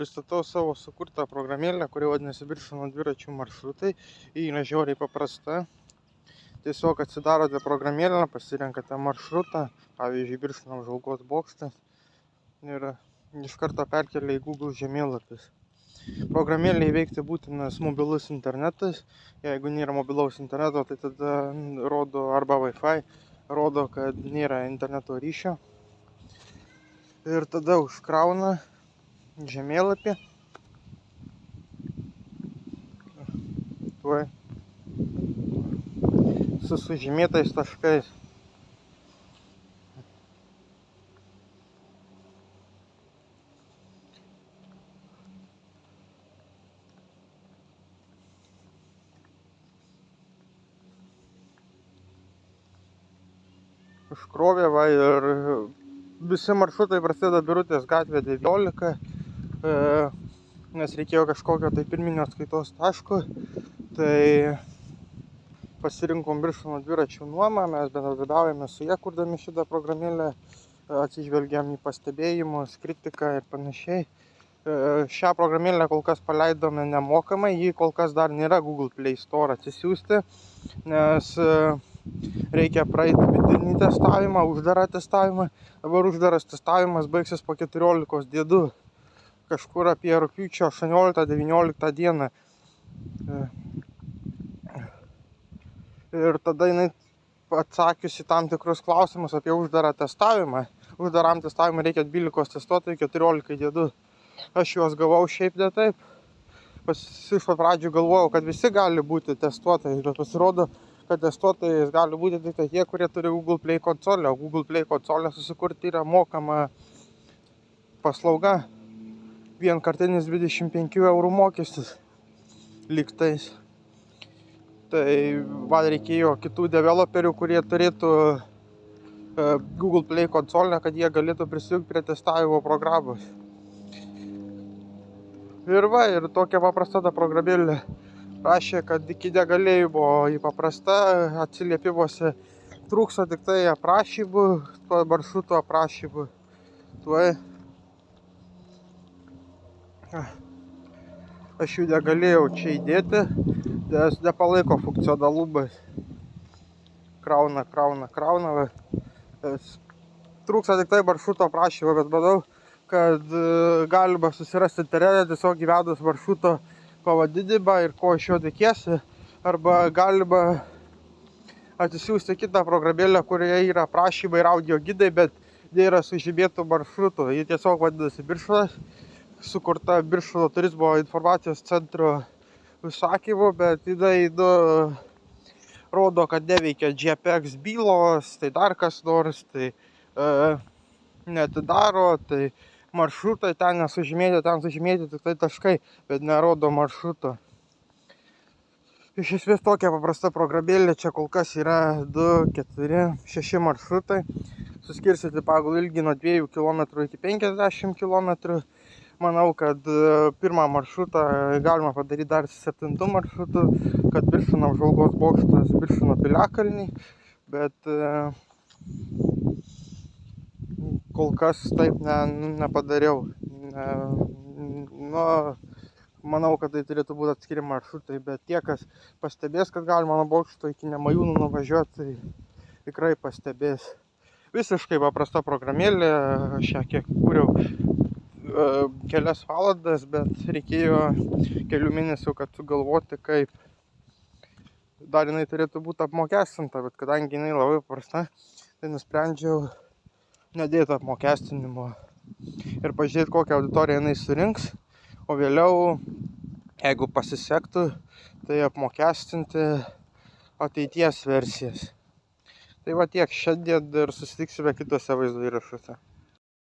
Pristatau savo sukurtą programėlę, kuri vadinasi Birštono dviračių maršrutai. Ji yra žiauriai paprasta. Tiesiog atsidarote programėlę, pasirenkate maršrutą, pavyzdžiui, Birštono Apžvalgos bokštas, ir iš karto perkelia į Google žemėlapis. Programėlė įveikti būtinas mobilus internetas. Jeigu nėra mobilaus interneto, tai tada rodo arba Wi-Fi, rodo, kad nėra interneto ryšio. Ir tada užkrauna žemėlapį. Tuoj su sužymėtais taškais. Užkrovė ir visi maršrutai prasideda Birutės gatvė 19, nes reikėjo kažkokio tai pirminio atskaitos taško. Tai pasirinkom Birštono dviračių nuomą, mes bendradarbiaujame su jie, kurdami šitą programėlę, atsižvelgiam į pastebėjimus, kritiką ir panašiai. Šią programėlę kol kas paleidome nemokamai, ji kol kas dar nėra Google Play Store atsisiųsti, nes reikia praeiti vidinį testavimą, uždarą testavimą. Dabar uždaras testavimas baigsis po 14 dienų, kažkur apie rugpjūčio 18-19 dieną. Ir tada jinai atsakiusi tam tikrus klausimus apie uždarą testavimą. Uždaram testavimui reikia 12 testuotojų, 14 dienų. Aš juos gavau šiaip ne taip. Iš pat pradžių galvojau, kad visi gali būti testuotojai, bet pasirodo, kad testuotojais gali būti tik tie, kurie turi Google Play konsolę. O Google Play konsolę susikurti yra mokama paslauga. Vienkartinis 25 eurų mokestis lygtais. Tai man reikėjo kitų developerių, kurie turėtų Google Play konsolę, kad jie galėtų prisijungti prie testavimo programos. Ir tokia paprasta ta programėlė. Prašė, kad iki negalėjimo į paprastą, atsiliepimuose trūksta tik tai aprašymų, maršruto aprašymų. Tuoj aš jų negalėjau čia įdėti, nes nepalaiko funkcionalumas. Krauna. Trūksta tik tai maršruto aprašymo, bet manau, kad galima susirasti internete tiesiog įvedus maršruto pavadinimą ir ko iš jo tikiesi, arba galima atsisiųsti kitą programėlę, kurioje yra aprašymai ir audio gidai, bet nėra sužymėtų maršrutų. Ji tiesiog vadinasi Birštonas, sukurta Birštono turizmo informacijos centro užsakymu, bet jinai rodo, kad neveikia JPEG bylos, tai dar kas nors, tai neatidaro, tai maršrutai ten sužymėti tik tai taškai, bet nerodo maršruto. Iš esmės tokia paprasta programėlė, čia kol kas yra 2, 4, 6 maršrutai, suskirstyti pagal ilgį nuo 2 km iki 50 km. Manau, kad pirmą maršrutą galima padaryti dar 7 maršrutų, kad Birštono Apžvalgos bokštas, Birštono piliakalniai, bet kol kas taip nepadariau. Manau, kad tai turėtų būti atskiri maršrutai, bet tie, kas pastebės, kad galima nuo bokšto iki Nemajūnų nuvažiuoti, tai tikrai pastebės. Visiškai paprasta programėlė, aš ją kiek kūriau kelias valandas, bet reikėjo kelių mėnesių, kad sugalvoti, kaip. Dar jinai turėtų būti apmokestinta, bet kadangi jinai labai paprasta, tai nusprendžiau nedėti apmokestinimo ir pažiūrėti, kokią auditoriją jinai surinks, o vėliau, jeigu pasisektų, tai apmokestinti ateities versijas. Tai va tiek šiandien ir susitiksime kitose vaizdo įrašuose.